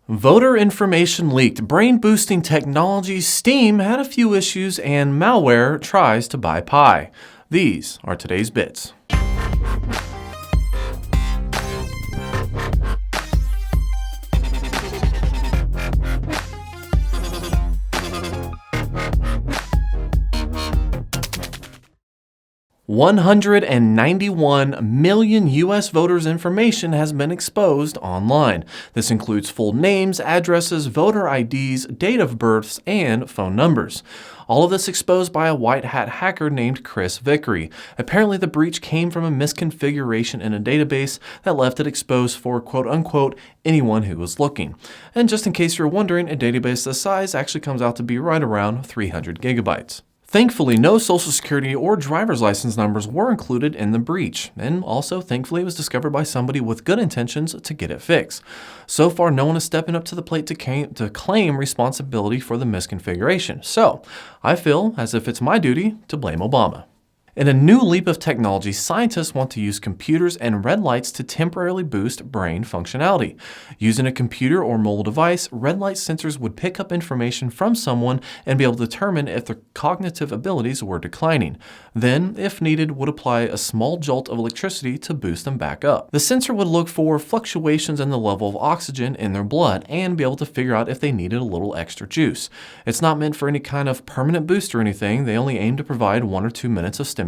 Voter information leaked, brain-boosting technology, Steam had a few issues, and malware tries to buy pie. These are today's bits. 191 million U.S. voters' information has been exposed online. This includes full names, addresses, voter IDs, date of births, and phone numbers. All of this exposed by a white hat hacker named Chris Vickery. Apparently, the breach came from a misconfiguration in a database that left it exposed for quote-unquote anyone who was looking. And just in case you're wondering, a database this size actually comes out to be right around 300 gigabytes. Thankfully, no social security or driver's license numbers were included in the breach, and also thankfully it was discovered by somebody with good intentions to get it fixed. So far, no one is stepping up to the plate to claim responsibility for the misconfiguration, so I feel as if it's my duty to blame Obama. In a new leap of technology, scientists want to use computers and red lights to temporarily boost brain functionality. Using a computer or mobile device, red light sensors would pick up information from someone and be able to determine if their cognitive abilities were declining. Then, if needed, would apply a small jolt of electricity to boost them back up. The sensor would look for fluctuations in the level of oxygen in their blood and be able to figure out if they needed a little extra juice. It's not meant for any kind of permanent boost or anything. They only aim to provide 1 or 2 minutes of stimulation.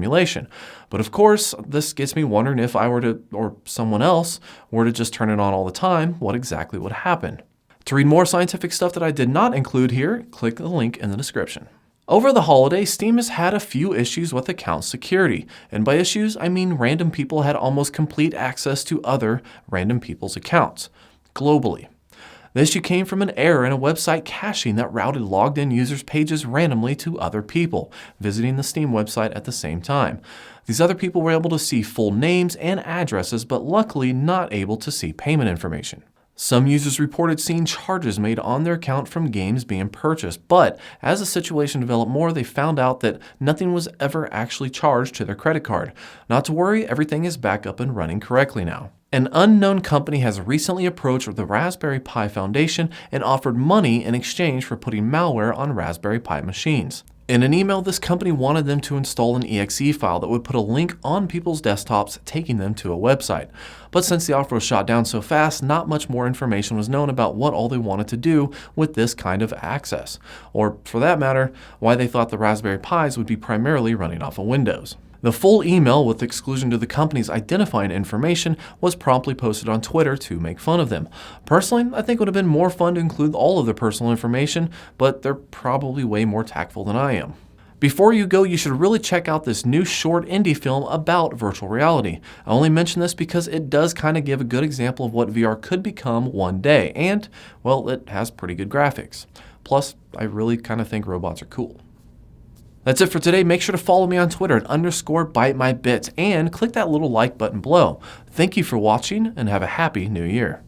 But of course, this gets me wondering if I were to, or someone else, were to just turn it on all the time, what exactly would happen? To read more scientific stuff that I did not include here, click the link in the description. Over the holidays, Steam has had a few issues with account security. And by issues, I mean random people had almost complete access to other random people's accounts, globally. The issue came from an error in a website caching that routed logged-in users' pages randomly to other people visiting the Steam website at the same time. These other people were able to see full names and addresses, but luckily not able to see payment information. Some users reported seeing charges made on their account from games being purchased, but as the situation developed more, they found out that nothing was ever actually charged to their credit card. Not to worry, everything is back up and running correctly now. An unknown company has recently approached the Raspberry Pi Foundation and offered money in exchange for putting malware on Raspberry Pi machines. In an email, this company wanted them to install an exe file that would put a link on people's desktops, taking them to a website. But since the offer was shot down so fast, not much more information was known about what all they wanted to do with this kind of access. Or, for that matter, why they thought the Raspberry Pis would be primarily running off of Windows. The full email with exclusion to the company's identifying information was promptly posted on Twitter to make fun of them. Personally, I think it would have been more fun to include all of their personal information, but they're probably way more tactful than I am. Before you go, you should really check out this new short indie film about virtual reality. I only mention this because it does kind of give a good example of what VR could become one day, and, well, it has pretty good graphics. Plus, I really kind of think robots are cool. That's it for today. Make sure to follow me on Twitter at _BiteMyBits and click that little like button below. Thank you for watching and have a happy new year.